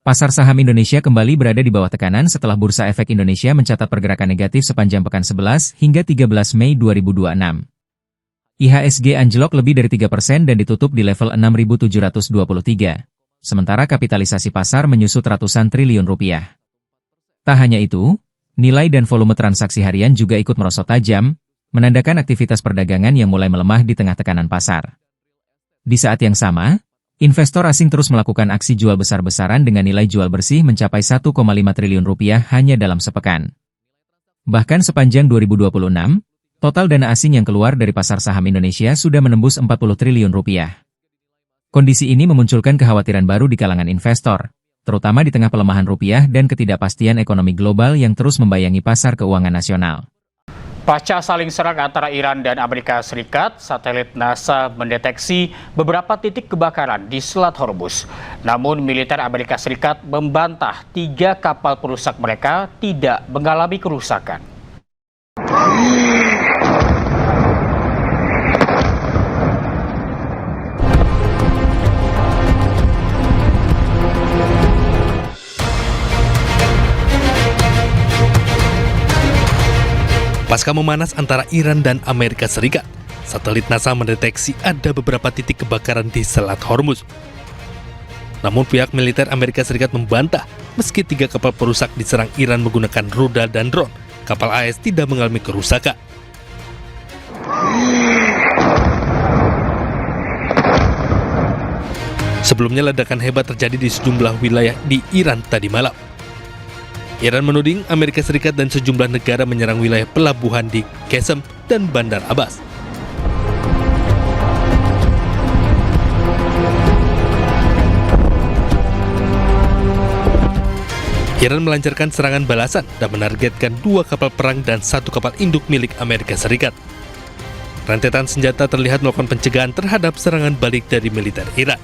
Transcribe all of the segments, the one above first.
Pasar saham Indonesia kembali berada di bawah tekanan setelah Bursa Efek Indonesia mencatat pergerakan negatif sepanjang pekan 11 hingga 13 Mei 2026. IHSG anjlok lebih dari 3% dan ditutup di level 6.723. Sementara kapitalisasi pasar menyusut ratusan triliun rupiah. Tak hanya itu, nilai dan volume transaksi harian juga ikut merosot tajam, menandakan aktivitas perdagangan yang mulai melemah di tengah tekanan pasar. Di saat yang sama, investor asing terus melakukan aksi jual besar-besaran dengan nilai jual bersih mencapai 1,5 triliun rupiah hanya dalam sepekan. Bahkan sepanjang 2026, total dana asing yang keluar dari pasar saham Indonesia sudah menembus 40 triliun rupiah. Kondisi ini memunculkan kekhawatiran baru di kalangan investor, terutama di tengah pelemahan rupiah dan ketidakpastian ekonomi global yang terus membayangi pasar keuangan nasional. Pasca saling serang antara Iran dan Amerika Serikat, satelit NASA mendeteksi beberapa titik kebakaran di Selat Hormuz. Namun militer Amerika Serikat membantah 3 kapal perusak mereka tidak mengalami kerusakan. Pasca memanas antara Iran dan Amerika Serikat, satelit NASA mendeteksi ada beberapa titik kebakaran di Selat Hormuz. Namun pihak militer Amerika Serikat membantah, meski 3 kapal perusak diserang Iran menggunakan rudal dan drone, kapal AS tidak mengalami kerusakan. Sebelumnya ledakan hebat terjadi di sejumlah wilayah di Iran tadi malam. Iran menuding Amerika Serikat dan sejumlah negara menyerang wilayah pelabuhan di Qesem dan Bandar Abbas. Iran melancarkan serangan balasan dan menargetkan 2 kapal perang dan 1 kapal induk milik Amerika Serikat. Rentetan senjata terlihat melakukan pencegahan terhadap serangan balik dari militer Iran.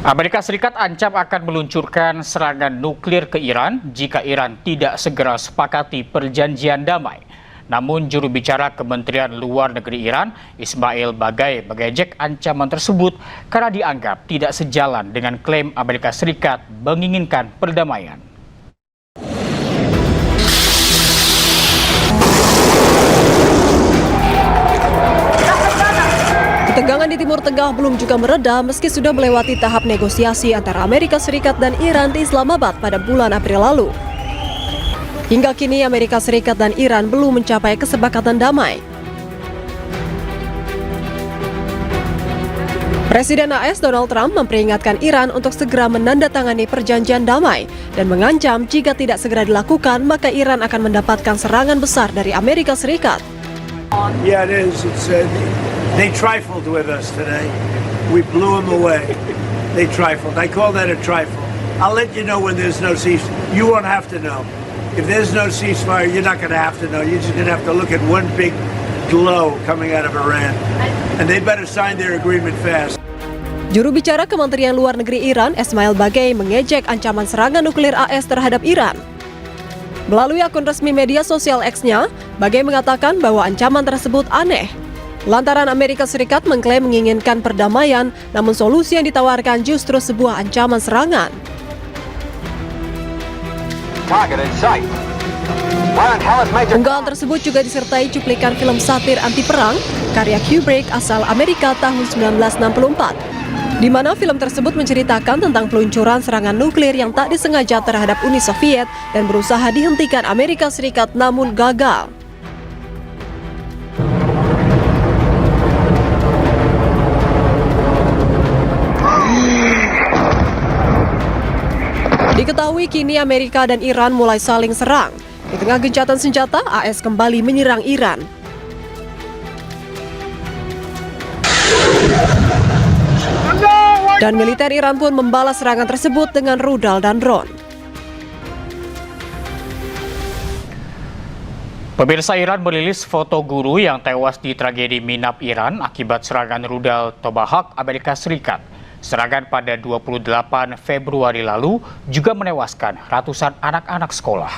Amerika Serikat ancam akan meluncurkan serangan nuklir ke Iran jika Iran tidak segera sepakati perjanjian damai. Namun juru bicara Kementerian Luar Negeri Iran, Ismail Bagai, mengejek ancaman tersebut karena dianggap tidak sejalan dengan klaim Amerika Serikat menginginkan perdamaian. Ketegangan di Timur Tengah belum juga mereda meski sudah melewati tahap negosiasi antara Amerika Serikat dan Iran di Islamabad pada bulan April lalu. Hingga kini Amerika Serikat dan Iran belum mencapai kesepakatan damai. Presiden AS Donald Trump memperingatkan Iran untuk segera menandatangani perjanjian damai dan mengancam jika tidak segera dilakukan maka Iran akan mendapatkan serangan besar dari Amerika Serikat. Yeah, it is. They trifled with us today. We blew them away. They trifled. I call that a trifle. I'll let you know when there's no ceasefire. You won't have to know. If there's no ceasefire, you're not going to have to know. You're just going to have to look at one big glow coming out of Iran. And they better sign their agreement fast. Juru bicara Kementerian Luar Negeri Iran, Ismail Bagai, mengejek ancaman serangan nuklir AS terhadap Iran. Melalui akun resmi media sosial X-nya, Bagai mengatakan bahwa ancaman tersebut aneh. Lantaran Amerika Serikat mengklaim menginginkan perdamaian, namun solusi yang ditawarkan justru sebuah ancaman serangan. Unggahan tersebut juga disertai cuplikan film satir anti-perang karya Kubrick asal Amerika tahun 1964, di mana film tersebut menceritakan tentang peluncuran serangan nuklir yang tak disengaja terhadap Uni Soviet dan berusaha dihentikan Amerika Serikat namun gagal. Diketahui kini Amerika dan Iran mulai saling serang. Di tengah gencatan senjata, AS kembali menyerang Iran. Dan militer Iran pun membalas serangan tersebut dengan rudal dan drone. Pemirsa, Iran merilis foto guru yang tewas di tragedi Minab Iran akibat serangan rudal Tomahawk Amerika Serikat. Serangan pada 28 Februari lalu juga menewaskan ratusan anak-anak sekolah.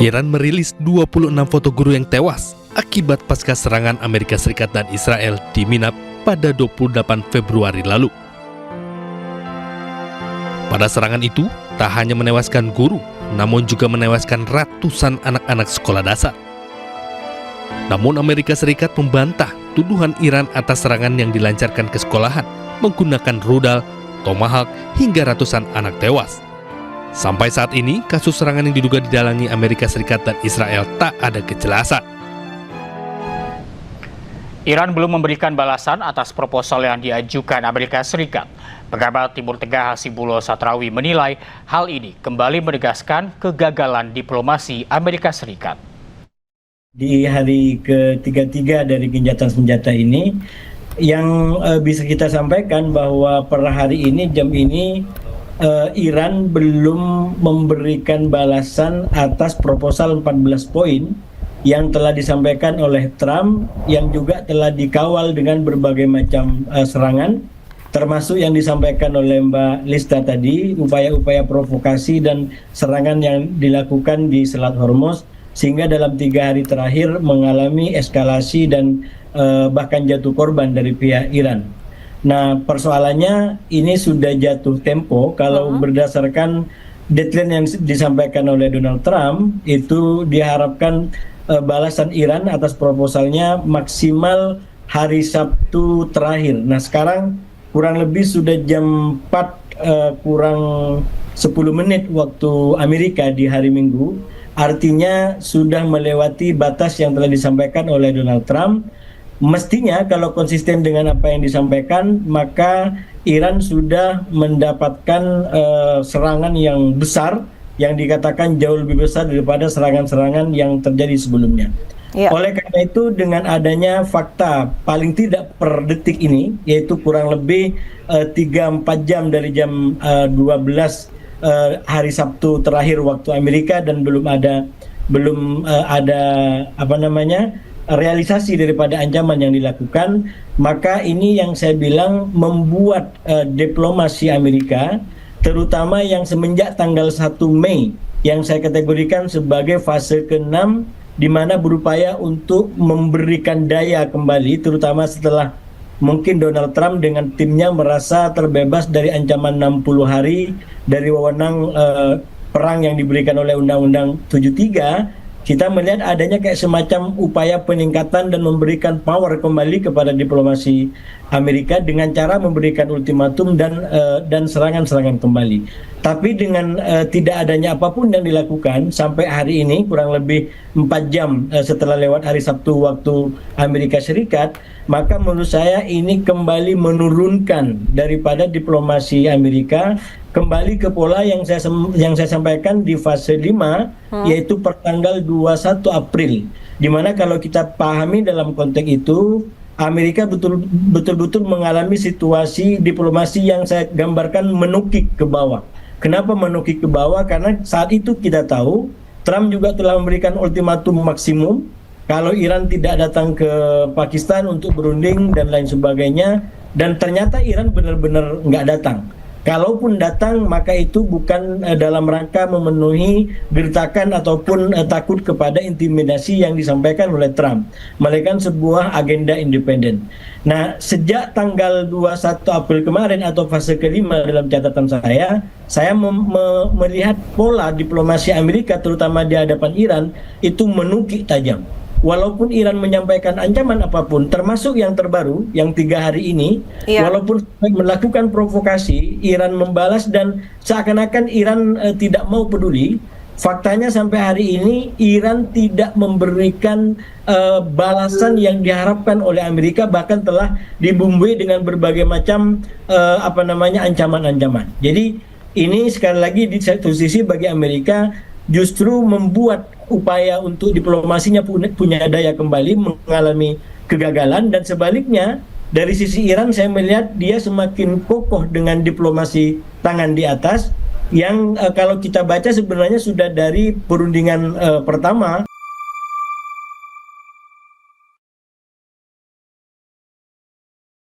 Iran merilis 26 foto guru yang tewas akibat pasca serangan Amerika Serikat dan Israel di Minab pada 28 Februari lalu. Pada serangan itu, tak hanya menewaskan guru, namun juga menewaskan ratusan anak-anak sekolah dasar. Namun Amerika Serikat membantah tuduhan Iran atas serangan yang dilancarkan ke sekolahan menggunakan rudal, tomahawk, hingga ratusan anak tewas. Sampai saat ini, kasus serangan yang diduga didalangi Amerika Serikat dan Israel tak ada kejelasan. Iran belum memberikan balasan atas proposal yang diajukan Amerika Serikat. Pengamat Timur Tengah Hasibullah Satrawi menilai hal ini kembali menegaskan kegagalan diplomasi Amerika Serikat. Di hari ke-33 dari gencatan senjata ini, yang bisa kita sampaikan bahwa per hari ini, jam ini, Iran belum memberikan balasan atas proposal 14 poin yang telah disampaikan oleh Trump, yang juga telah dikawal dengan berbagai macam serangan, termasuk yang disampaikan oleh Mbak Lista tadi, upaya-upaya provokasi dan serangan yang dilakukan di Selat Hormuz, sehingga dalam 3 hari terakhir mengalami eskalasi dan bahkan jatuh korban dari pihak Iran. Nah, persoalannya ini sudah jatuh tempo kalau berdasarkan deadline yang disampaikan oleh Donald Trump, itu diharapkan balasan Iran atas proposalnya maksimal hari Sabtu terakhir. Nah, sekarang kurang lebih sudah jam 4 kurang 10 menit waktu Amerika di hari Minggu, artinya sudah melewati batas yang telah disampaikan oleh Donald Trump. Mestinya kalau konsisten dengan apa yang disampaikan, maka Iran sudah mendapatkan serangan yang besar, yang dikatakan jauh lebih besar daripada serangan-serangan yang terjadi sebelumnya. Ya. Oleh karena itu, dengan adanya fakta paling tidak per detik ini, yaitu kurang lebih 3-4 jam dari jam 12 hari Sabtu terakhir waktu Amerika, dan belum ada realisasi daripada ancaman yang dilakukan, maka ini yang saya bilang membuat diplomasi Amerika, terutama yang semenjak tanggal 1 Mei yang saya kategorikan sebagai fase ke-6, di mana berupaya untuk memberikan daya kembali, terutama setelah mungkin Donald Trump dengan timnya merasa terbebas dari ancaman 60 hari dari wewenang perang yang diberikan oleh Undang-Undang 73. Kita melihat adanya kayak semacam upaya peningkatan dan memberikan power kembali kepada diplomasi Amerika dengan cara memberikan ultimatum dan serangan-serangan kembali. Tapi dengan tidak adanya apapun yang dilakukan sampai hari ini, kurang lebih 4 jam setelah lewat hari Sabtu waktu Amerika Serikat, maka menurut saya ini kembali menurunkan daripada diplomasi Amerika, kembali ke pola yang saya sampaikan di fase 5, yaitu per tanggal 21 April. Di mana kalau kita pahami dalam konteks itu, Amerika betul-betul mengalami situasi diplomasi yang saya gambarkan menukik ke bawah. Kenapa menukik ke bawah? Karena saat itu kita tahu Trump juga telah memberikan ultimatum maksimum kalau Iran tidak datang ke Pakistan untuk berunding dan lain sebagainya, dan ternyata Iran benar-benar nggak datang. Kalaupun datang, maka itu bukan dalam rangka memenuhi gertakan ataupun takut kepada intimidasi yang disampaikan oleh Trump, melainkan sebuah agenda independen. Nah, sejak tanggal 21 April kemarin atau fase kelima dalam catatan saya melihat pola diplomasi Amerika terutama di hadapan Iran itu menukik tajam. Walaupun Iran menyampaikan ancaman apapun, termasuk yang terbaru, yang 3 hari ini, walaupun melakukan provokasi, Iran membalas dan seakan-akan Iran tidak mau peduli. Faktanya sampai hari ini Iran tidak memberikan balasan yang diharapkan oleh Amerika, bahkan telah dibumbui dengan berbagai macam ancaman-ancaman. Jadi ini sekali lagi di satu sisi bagi Amerika justru membuat upaya untuk diplomasinya punya daya kembali mengalami kegagalan, dan sebaliknya dari sisi Iran saya melihat dia semakin kokoh dengan diplomasi tangan di atas yang kalau kita baca sebenarnya sudah dari perundingan pertama